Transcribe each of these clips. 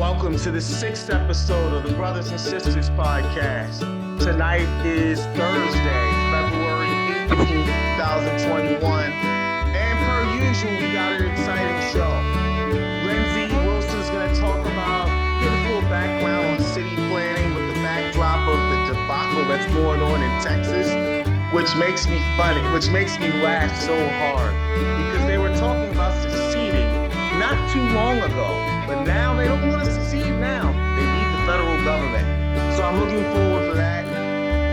welcome to the 6th episode of the Brothers and Sisters podcast. Tonight is Thursday, February 18th, 2021. And per usual, we got an exciting show. Lindsay Wilson is going to talk about, give a little background on city planning with the backdrop of the debacle that's going on in Texas, which makes me laugh so hard because they were talking about seceding not too long ago. But now they don't want to secede now. They need the federal government. So I'm looking forward for that.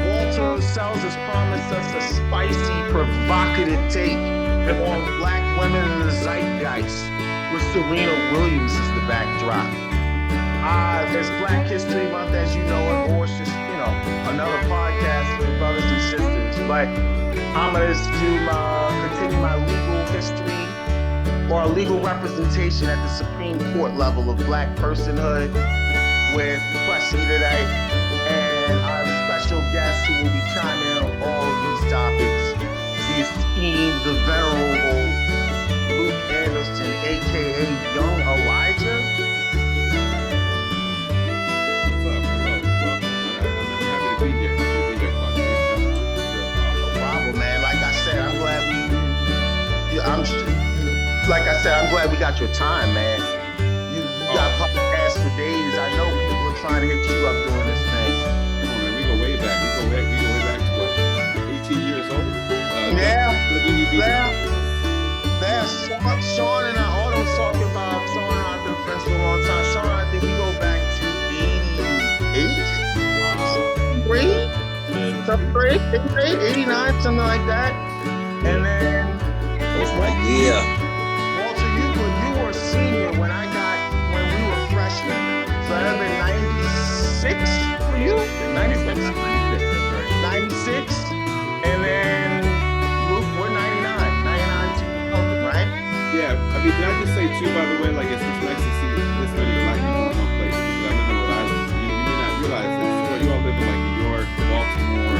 Walter Sells has promised us a spicy, provocative take on black women in the zeitgeist with Serena Williams as the backdrop. There's Black History Month, as you know, or it's just, another podcast for brothers and sisters. But I'm going to continue my legal history or legal representation at the Supreme Court level of black personhood with Plessy today and our special guest who will be chiming in on all of these topics, the esteemed, the venerable Luke Anderson, aka Young Elijah. What's up? Hello. I'm happy to be here. No problem, man. Like I said, I'm glad we got your time, man. You got podcasts for days. I know people are trying to hit you up doing this thing. Come on, man. We go way back. We go way back to what? 18 years old? Sean and I, all was talking about, Sean and I have been friends for a long time. Sean, I think we go back to 88? 89, something like that. And then... Walter, you were a senior when we were freshmen. So that would have been 96 for you? 96? 96. And then Luke, we're 99 right? Yeah, I mean, can I just say too, by the way, like it's nice to see this many black people in one place because I live in Rhode Island. You may not realize this. You all live in like New York, Baltimore,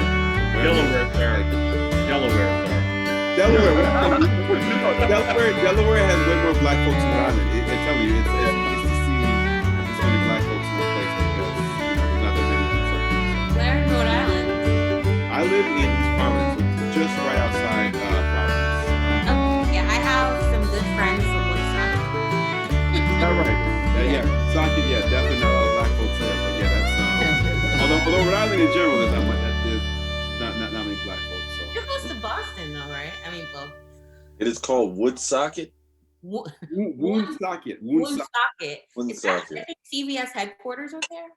Delaware has way more black folks in Rhode Island. I tell you, it's to see so many black folks in one place because there's not that many. Where in Rhode Island? I live in East Providence, just right outside Providence. Yeah, I have some good friends from Woodstock. All right. Socket, definitely not a lot of black folks there, but yeah, that's although Rhode Island in general, there's not many black folks. So. You're close to Boston, though, right? I mean, both. It is called Woonsocket. Woonsocket. Is that I think CVS headquarters are there?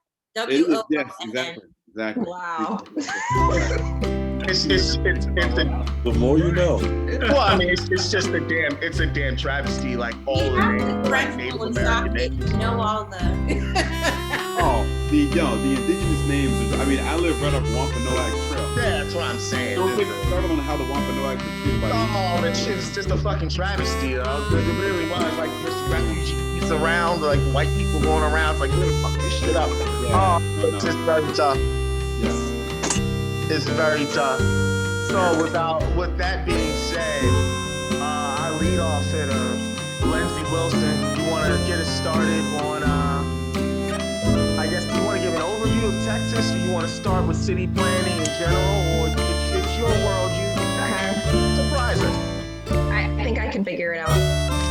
Yes, exactly. Wow. It's The more you know. well, I mean, it's just a damn travesty, like all the names, like Native American names. You know all the... the indigenous names. I mean, I live right up Wampanoag Trail. Yeah, that's what I'm saying. Don't think started on how the Wampanoag was treated by that shit's just a fucking travesty, It really was. Like, there's refugees around, like white people going around. It's like, we're gonna fuck this shit up. It's just very tough. Yes. It's very tough. So, with that being said, our leadoff hitter, Lindsay Wilson, you want to get us started on, I guess, do you want to give an overview of Texas, or you want to start with city planning in general, or it's your world, you surprise us? I think I can figure it out.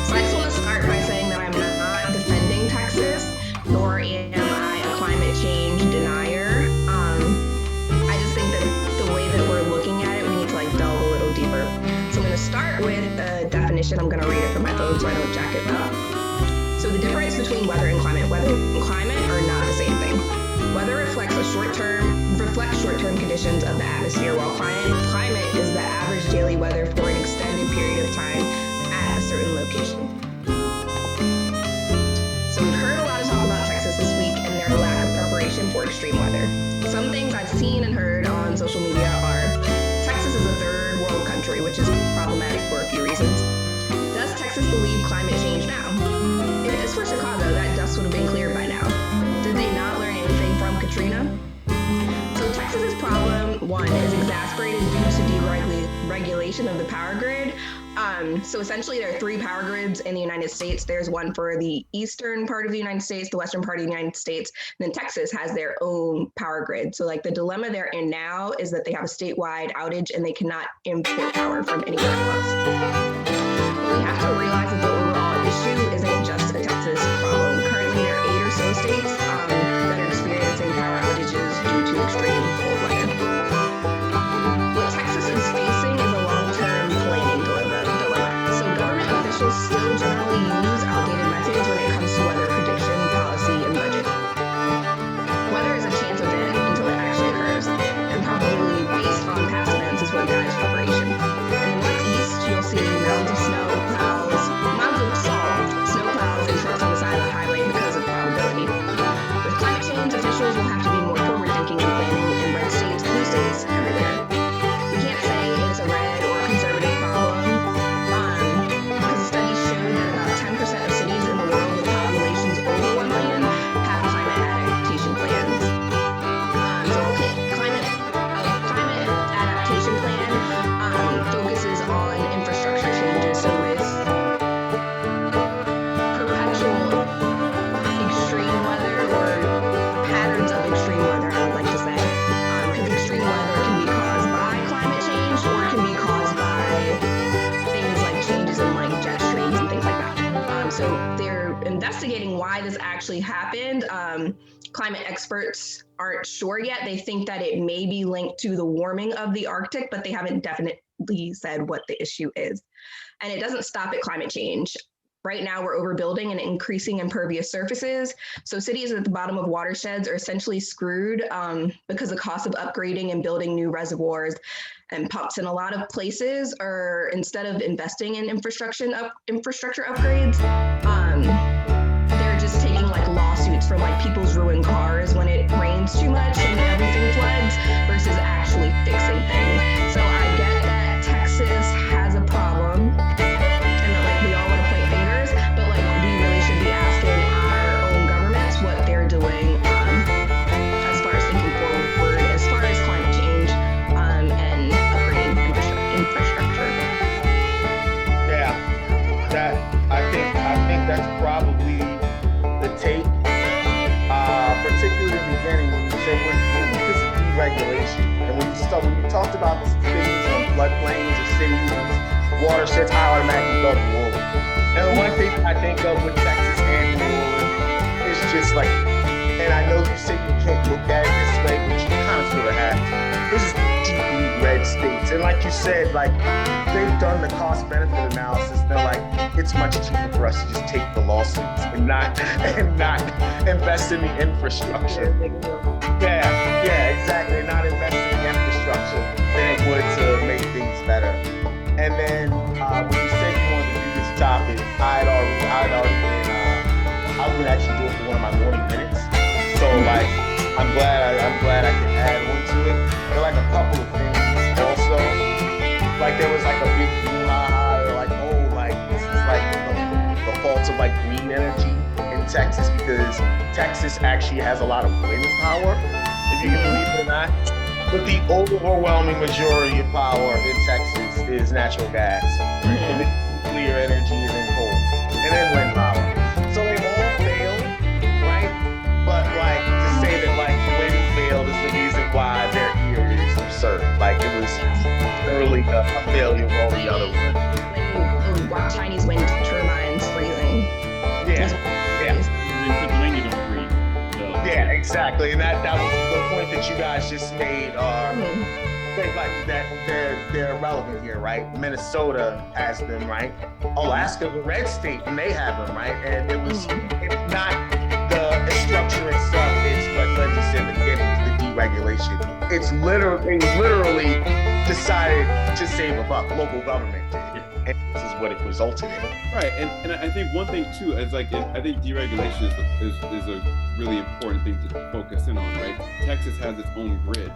So I just want to start by saying that I'm not defending Texas, nor am I a climate change denier. I just think that the way that we're looking at it, we need to delve a little deeper. So I'm going to start with the definition. I'm going to read it from my phone so I don't jack it up. So the difference between weather and climate are not the same thing. Weather reflects short-term conditions of the atmosphere, while climate is the average daily weather for an extended period of time at a certain location. So we've heard a lot of talk about Texas this week and their lack of preparation for extreme weather. Some things I've seen and heard on social media are Texas is a third world country, which is problematic for a few reasons. Does Texas believe climate change now? If this were Chicago, that dust would have been cleared by now. Did they not learn anything from Katrina? So Texas's problem, one, is exacerbated due to deregulation of the power grid. So essentially there are 3 power grids in the United States. There's one for the eastern part of the United States, the western part of the United States, and then Texas has their own power grid. So like the dilemma they're in now is that they have a statewide outage and they cannot import power from anywhere else. But we have to realize that the overall issue isn't just a Texas problem. Currently there are 8 or so states that are experiencing power outages due to extreme cold weather. What Texas is facing is a long-term planning dilemma. So government officials still generally use outdated methods when it comes to weather prediction, policy, and budget. Weather is a chance event until it actually occurs, and probably based on past events is what guides preparation. In the Northeast, you'll see mounds of snow plows, mounds of salt, snow plows, and trucks on the side of the highway because of probability. With climate change, officials will have to be more forward-thinking and planning in red states, blue states, everywhere. We can't say it's a red or conservative problem, because studies show that about 10% of cities in the world with populations over 1 million have climate adaptation plans. So climate adaptation plan focuses on infrastructure changes. So with perpetual extreme weather or patterns of extreme weather, I would like to say, because extreme weather can be caused by climate change or it can be caused by things like changes in like jet streams and things like that. So they're investigating why this actually happened. Climate experts aren't sure yet. They think that it may be linked to the warming of the Arctic, but they haven't definitely said what the issue is. And it doesn't stop at climate change. Right now, we're overbuilding and increasing impervious surfaces. So cities at the bottom of watersheds are essentially screwed because the cost of upgrading and building new reservoirs and pumps in a lot of places are, instead of investing in infrastructure upgrades, they're just taking like lawsuits for like people's ruined cars when it rains too much and everything floods versus actually fixing things. So I get that Texas has a problem and that like we all want to point fingers, but like we really should be asking our own governments what they're doing as far as thinking forward, as far as climate change and upgrading infrastructure. Yeah, I think that's probably the take, particularly in the beginning when you said when this is deregulation, and when you talked about the cities and floodplains or cities, watersheds, I automatically go to New Orleans. And the one thing I think of with Texas and New Orleans is just like, and I know you say you can't look at it this way, but you kind of sort of have to. This is deeply red states, and like you said, like they've done the cost-benefit analysis. They're like, it's much cheaper for us to just take the lawsuits and not invest in the infrastructure. Yeah, exactly. Not invest in the infrastructure than it would to make things better. And then when you said you wanted to do this topic, I was gonna actually do it for one of my morning minutes. So like, I'm glad I can add on to it. There are like a couple of things also. Like there was like a big brouhaha, they're like, oh, like this is like the fault of like green energy in Texas because Texas actually has a lot of wind power, if you can believe it or not. But the overwhelming majority of power in Texas is natural gas. And then nuclear energy and then coal. And then wind power. So they all failed, right? But like to say that like wind failed is the reason why they're here is absurd. Like it was early a failure of all the other ones. Wow, Chinese wind turbines freezing. Yeah. In Pennsylvania don't freeze. So. Yeah, exactly. And that was the point that you guys just made. Like that they're irrelevant here, right? Minnesota has them, right? Alaska's a red state and they have them, right? And it's not the structure itself, it's what Lindsay said in the beginning, the deregulation. It's literally decided to save a buck, local government did. And this is what it resulted in. Right, and I think one thing too is like I think deregulation is a really important thing to focus in on, right? Texas has its own grid.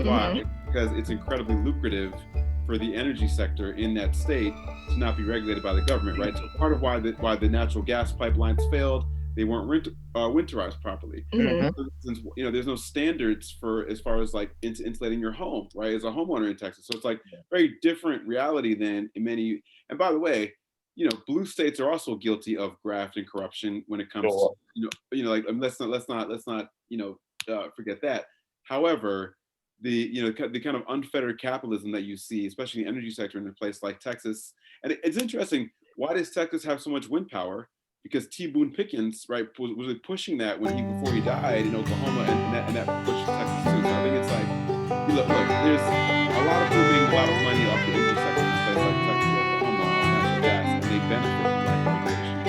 Why? Because it's incredibly lucrative for the energy sector in that state to not be regulated by the government, right? So part of why the natural gas pipelines failed they weren't winterized properly. Mhm. Since there's no standards for as far as like insulating your home, right? As a homeowner in Texas, so it's like very different reality than in many. And by the way, blue states are also guilty of graft and corruption when it comes to like let's not forget that. However, the kind of unfettered capitalism that you see, especially in the energy sector in a place like Texas, and it's interesting. Why does Texas have so much wind power? Because T. Boone Pickens, right, was really pushing that before he died in Oklahoma, and that pushed Texas too. So I think it's like, look, there's a lot of people making a lot of money off the energy sector in a place like Texas or Oklahoma on natural gas, and they benefit from that regulation.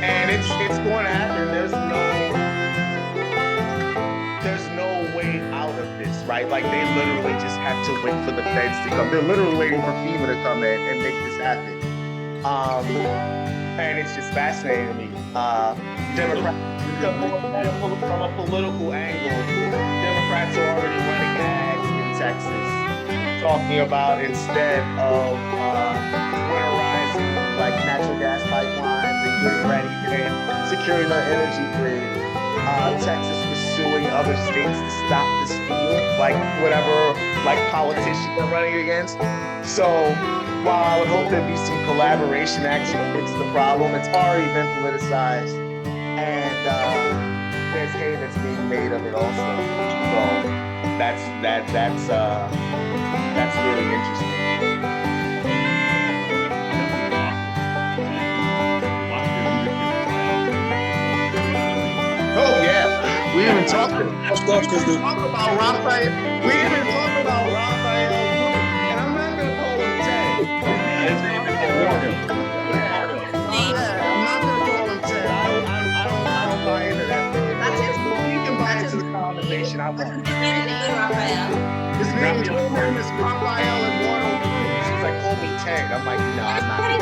And it's going to happen. There's no way out of this, right? Like they literally just have to wait for the feds to come. They're literally waiting for FEMA to come in and make this happen. And it's just fascinating to me. Democrats, from a political angle, Democrats are already running ads in Texas, talking about instead of winterizing like natural gas pipelines and getting ready and securing the energy grid, Texas pursuing other states to stop the steal, like whatever like politicians are running against. So while I would hope there'd be some collaboration to actually fix the problem, it's already been politicized, and there's hay that's being made of it also. So that's really interesting. Oh yeah, we even talked about Raphael. We even talked about Raphael, and I'm not gonna call him Ted. His name is Warren. I'm not gonna call him Ted. I don't buy into that. You can buy into the conversation. I won't. His name is Raphael and Warren. He's like, call me Ted. I'm like, no, I'm not.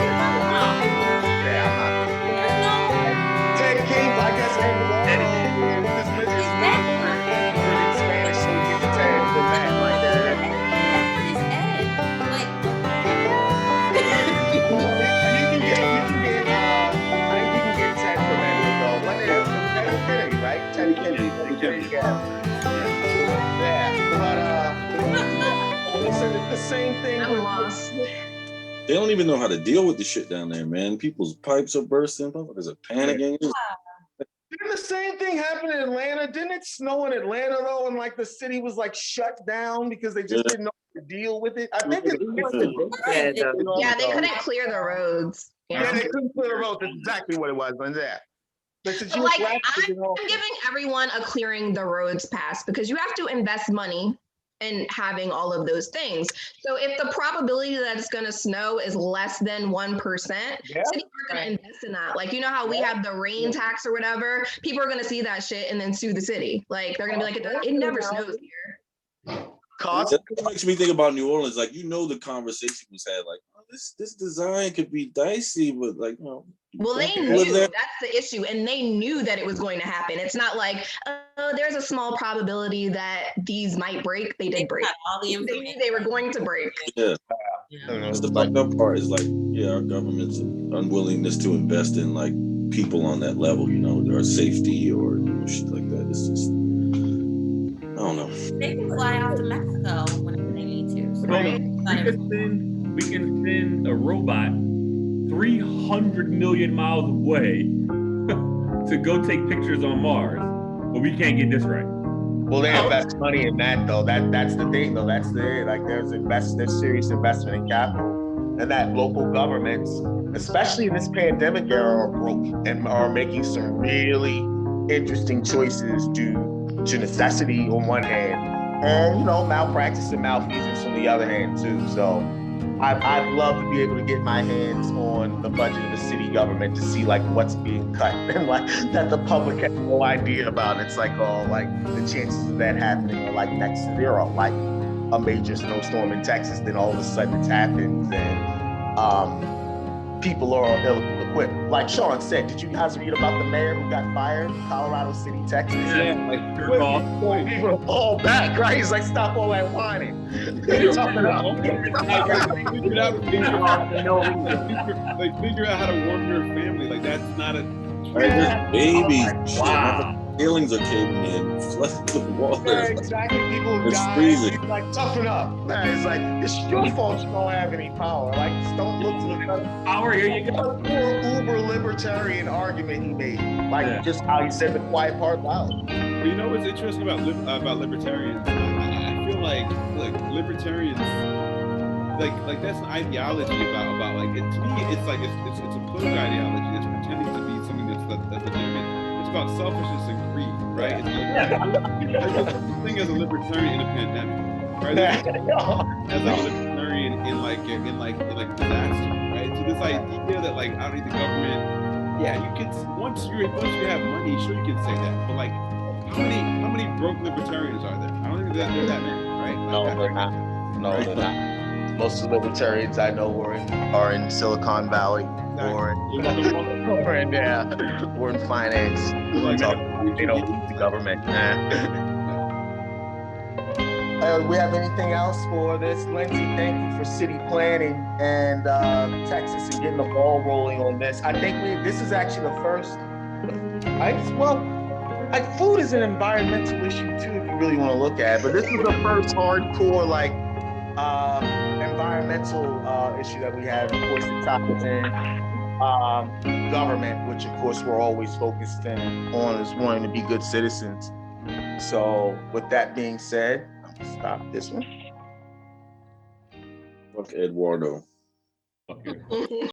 Yeah, I'm not. Ted King, I guess, came along. Spanish, so we get the Ted with that like that. You can get Ted from that though. What the hell? Teddy Kennedy, right? Teddy Kennedy. Yeah, but it's the same thing. I'm lost. They don't even know how to deal with the shit down there, man. People's pipes are bursting. Motherfuckers are panicking. Didn't the same thing happen in Atlanta? Didn't it snow in Atlanta though, and like the city was like shut down because they just didn't know how to deal with it? I think it's Yeah, they couldn't clear the roads. Yeah, they couldn't clear the roads. That's exactly what it was. But yeah. But like, I'm giving everyone a clearing the roads pass because you have to invest money in having all of those things. So if the probability that it's going to snow is less than 1%, cities are going to invest in that. Like, you know how we have the rain tax or whatever? People are going to see that shit and then sue the city. Like, they're going to be like, it never snows here. That makes me think about New Orleans. Like, the conversation was had, like, oh, this design could be dicey, but like, well, they knew that's the issue, and they knew that it was going to happen. It's not like, there's a small probability that these might break. They did break. They knew they were going to break. Yeah. That's the fucked up part is like, our government's unwillingness to invest in like people on that level, or safety or shit like that. It's just, I don't know. They can fly out to Mexico whenever they need to. So Right. We can send a robot 300 million miles away to go take pictures on Mars, but we can't get this right. Well, they invest money in that though. That's the thing though. That's there's serious investment in capital, and that local governments, especially in this pandemic era, are broke and are making some really interesting choices due to necessity on one hand, and malpractice and malfeasance on the other hand too. So I'd love to be able to get my hands on the budget of the city government to see like what's being cut and like that the public has no idea about. It's like, like the chances of that happening are like next to zero. Like a major snowstorm in Texas, then all of a sudden it happens and people are ill-equipped what, like Sean said, did you guys read about the mayor who got fired in Colorado City, Texas? Yeah, like Your call. Well, he would fall back, right? He's like, stop all that whining. Toughen up. Figure out figure out how to warm your family. Like that's not a Right, there's babies. Wow. Ceilings are caving in, flooded with water. Yeah, exactly. People It's die. freezing. He's like, toughen up. Man, it's like, it's your fault you don't have any power. Like, just don't look to the Power, here you go. poor uber libertarian argument he made. Like, just how he said the quiet part loud. But you know what's interesting about libertarians? I feel like, look, libertarians, like that's an ideology about like to me it's like it's a political ideology that's pretending to be something that's legitimate. It's about selfishness and greed, right? It's like there's a thing as a libertarian in a pandemic, right? As like a libertarian in disaster, right? So this idea that like I don't need the government. Yeah, you can once you have money, sure you can say that, but like how many broke libertarians are there? I don't think that they're that many, right? Like, No, they're not. No, they're not. Most of the libertarians I know are in Silicon Valley or in finance. They don't need the government. We have anything else for this? Lindsay, thank you for city planning and Texas and getting the ball rolling on this. I think this is actually the first. Food is an environmental issue too, if you really want to look at it. But this is the first hardcore environmental issue that we have. Of course, the topic in government, which of course we're always focused on is wanting to be good citizens. So with that being said, I'm gonna stop this one. Fuck Eduardo. Okay.